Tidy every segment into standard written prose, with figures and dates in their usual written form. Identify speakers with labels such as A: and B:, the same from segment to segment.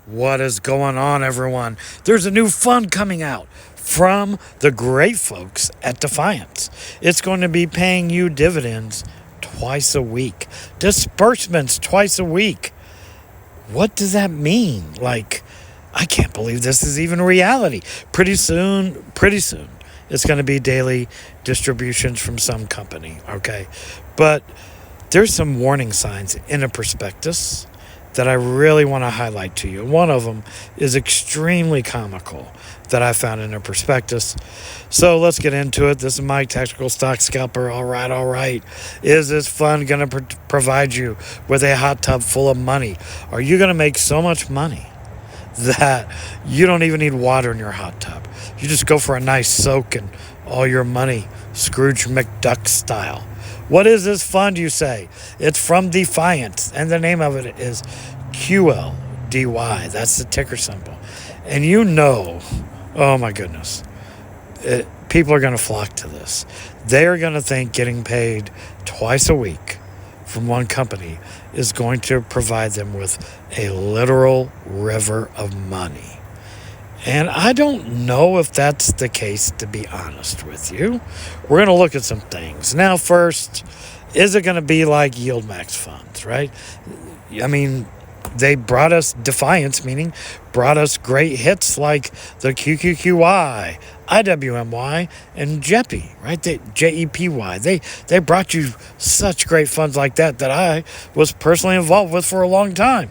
A: What is going on, everyone? There's a new fund coming out from the great folks at Defiance. It's going to be paying you dividends twice a week, disbursements twice a week. What does that mean? I can't believe this is even reality. Pretty soon, it's going to be daily distributions from some company, okay? But there's some warning signs in a prospectus that I really want to highlight to you. One of them is extremely comical that I found in a prospectus. So let's get into it. This is Mike, Tactical Stock Scalper. All right. Is this fund going to provide you with a hot tub full of money? Are you going to make so much money that you don't even need water in your hot tub? You just go for a nice soak and all your money, Scrooge McDuck style. What is this fund, you say? It's from Defiance, and the name of it is QLDY. That's the ticker symbol. And oh my goodness, people are going to flock to this. They are going to think getting paid twice a week from one company is going to provide them with a literal river of money. And I don't know if that's the case, to be honest with you. We're going to look at some things. Now, first, is it going to be like yield max funds, right? I mean, they brought us Defiance, meaning brought us great hits like the QQQY, IWMY, and JEPY, right? JEPY. They brought you such great funds like that I was personally involved with for a long time.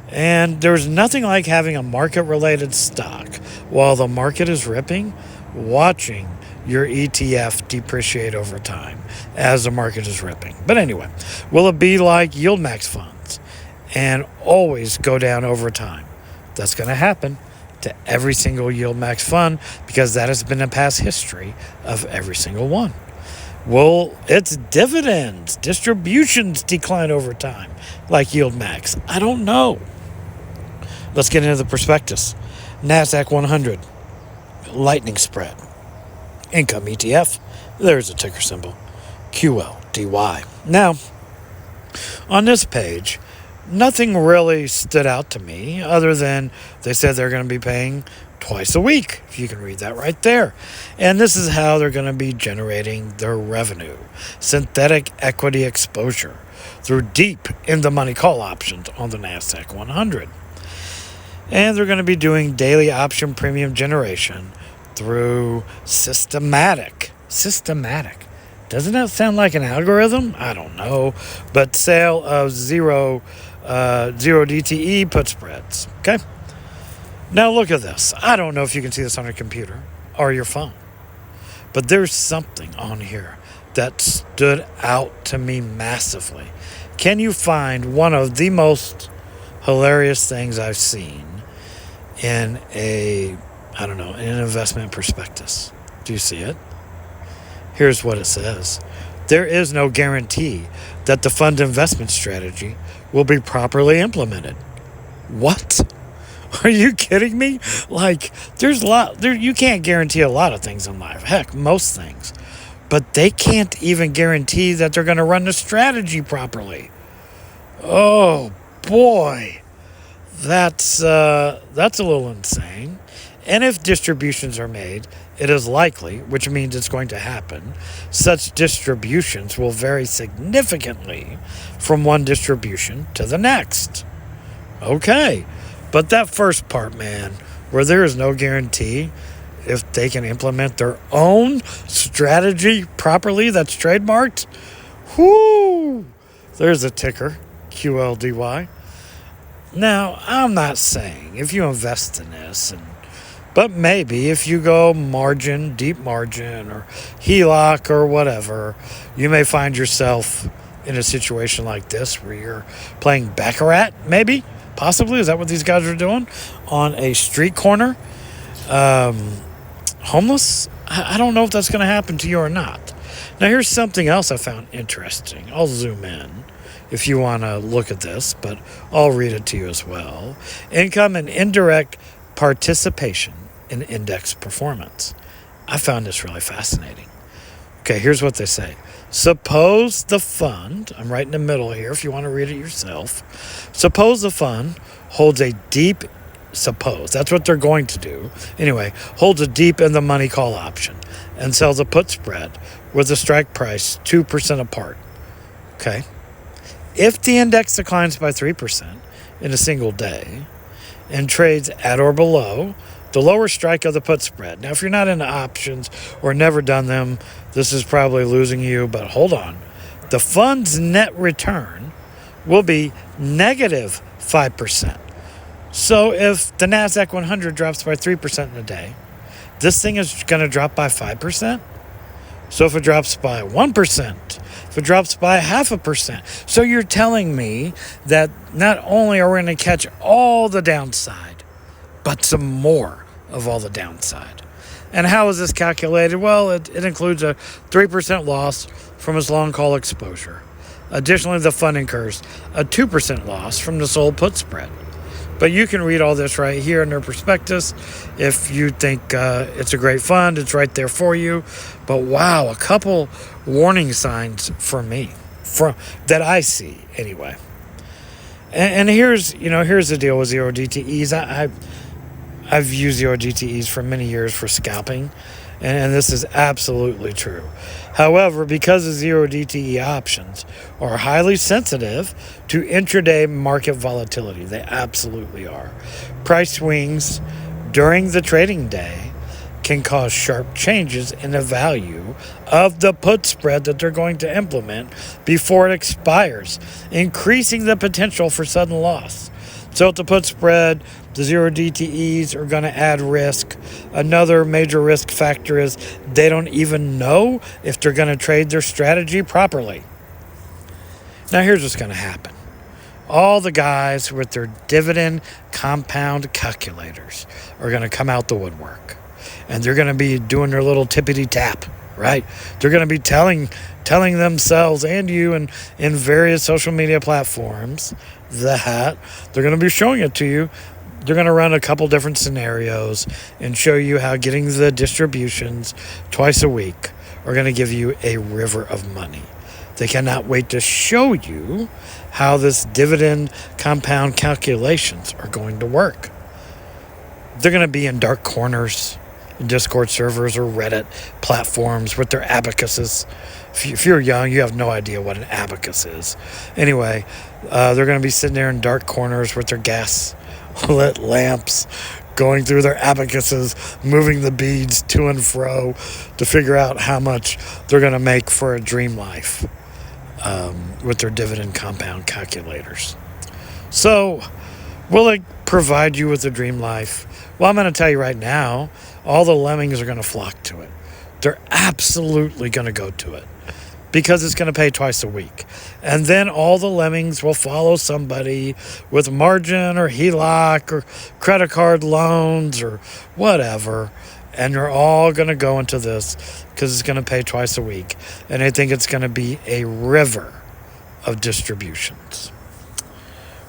A: And there's nothing like having a market-related stock while the market is ripping, watching your ETF depreciate over time as the market is ripping. But anyway, will it be like yield max funds and always go down over time? That's going to happen to every single yield max fund because that has been a past history of every single one. Will its distributions decline over time like yield max? I don't know. Let's get into the prospectus. NASDAQ 100, lightning spread, income ETF. There's a ticker symbol, QLDY. Now, on this page, nothing really stood out to me other than they said they're going to be paying twice a week. If you can read that right there. And this is how they're going to be generating their revenue. Synthetic equity exposure through deep in the money call options on the NASDAQ 100. And they're going to be doing daily option premium generation through systematic. Doesn't that sound like an algorithm? I don't know. But sale of zero DTE put spreads. Okay? Now look at this. I don't know if you can see this on your computer or your phone. But there's something on here that stood out to me massively. Can you find one of the most hilarious things I've seen in an investment prospectus? Do you see it? Here's what it says. There is no guarantee that the fund investment strategy will be properly implemented. What? Are you kidding me? You can't guarantee a lot of things in life. Heck, most things. But they can't even guarantee that they're going to run the strategy properly. Oh, boy. That's a little insane. And if distributions are made, it is likely, which means it's going to happen, such distributions will vary significantly from one distribution to the next. Okay, but that first part, man, where there is no guarantee if they can implement their own strategy properly that's trademarked, whoo, there's a ticker, QLDY. Now, I'm not saying if you invest in this, but maybe if you go deep margin, or HELOC or whatever, you may find yourself in a situation like this where you're playing Baccarat, maybe, possibly. Is that what these guys are doing? On a street corner? Homeless? I don't know if that's going to happen to you or not. Now, here's something else I found interesting. I'll zoom in if you want to look at this, but I'll read it to you as well. Income and indirect participation in index performance. I found this really fascinating. Okay, here's what they say. Suppose the fund, I'm right in the middle here if you want to read it yourself. Suppose the fund holds a deep, suppose, that's what they're going to do. Anyway, holds a deep in the money call option and sells a put spread with a strike price 2% apart. Okay. If the index declines by 3% in a single day and trades at or below the lower strike of the put spread. Now, if you're not into options or never done them, this is probably losing you, but hold on. The fund's net return will be negative 5%. So if the NASDAQ 100 drops by 3% in a day, this thing is going to drop by 5%. So if it drops by 1%, if it drops by 0.5%. So you're telling me that not only are we going to catch all the downside, but some more of all the downside. And how is this calculated? Well, it includes a 3% loss from its long call exposure. Additionally, the fund incurs a 2% loss from the sold put spread. But you can read all this right here in their prospectus. If you think it's a great fund, it's right there for you. But wow, a couple warning signs for me, that I see anyway. And here's the deal with zero DTEs. I've used zero DTEs for many years for scalping, and this is absolutely true. However, because the zero DTE options are highly sensitive to intraday market volatility, they absolutely are. Price swings during the trading day can cause sharp changes in the value of the put spread that they're going to implement before it expires, increasing the potential for sudden loss. So at the put spread, the zero DTEs are going to add risk. Another major risk factor is they don't even know if they're going to trade their strategy properly. Now here's what's going to happen. All the guys with their dividend compound calculators are going to come out the woodwork. And they're going to be doing their little tippity tap, right? They're going to be telling themselves and you in various social media platforms that they're going to be showing it to you. They're going to run a couple different scenarios and show you how getting the distributions twice a week are going to give you a river of money. They cannot wait to show you how this dividend compound calculations are going to work. They're going to be in dark corners, in Discord servers or Reddit platforms with their abacuses. If you're young, you have no idea what an abacus is. Anyway, they're going to be sitting there in dark corners with their gas lit lamps, going through their abacuses, moving the beads to and fro to figure out how much they're going to make for a dream life with their dividend compound calculators. So, will it provide you with a dream life? Well, I'm going to tell you right now, all the lemmings are going to flock to it. They're absolutely going to go to it because it's going to pay twice a week. And then all the lemmings will follow somebody with margin or HELOC or credit card loans or whatever. And they're all going to go into this because it's going to pay twice a week. And I think it's going to be a river of distributions.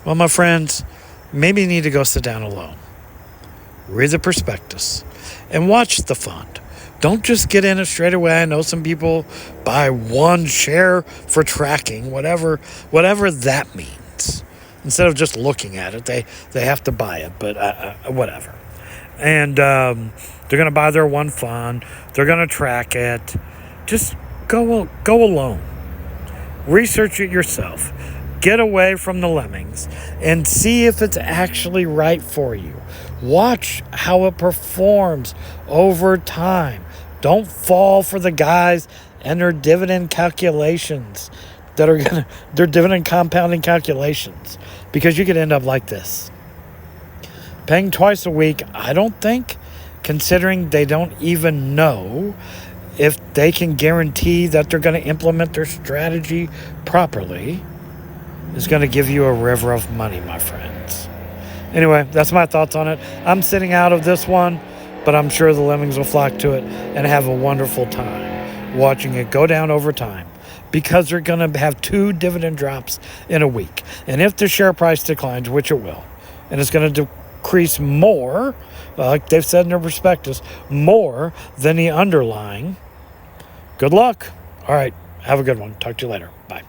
A: Well, my friends, maybe you need to go sit down alone. Read the prospectus and watch the fund. Don't just get in it straight away. I know some people buy one share for tracking, whatever that means. Instead of just looking at it, they have to buy it, but whatever. And they're going to buy their one fund. They're going to track it. Just go alone. Research it yourself. Get away from the lemmings and see if it's actually right for you. Watch how it performs over time. Don't fall for the guys and their dividend calculations their dividend compounding calculations, because you could end up like this. Paying twice a week, I don't think, considering they don't even know if they can guarantee that they're going to implement their strategy properly, is going to give you a river of money, my friends. Anyway, that's my thoughts on it. I'm sitting out of this one, but I'm sure the lemmings will flock to it and have a wonderful time watching it go down over time, because they're going to have 2 dividend drops in a week. And if the share price declines, which it will, and it's going to decrease more, like they've said in their prospectus, more than the underlying, good luck. All right. Have a good one. Talk to you later. Bye.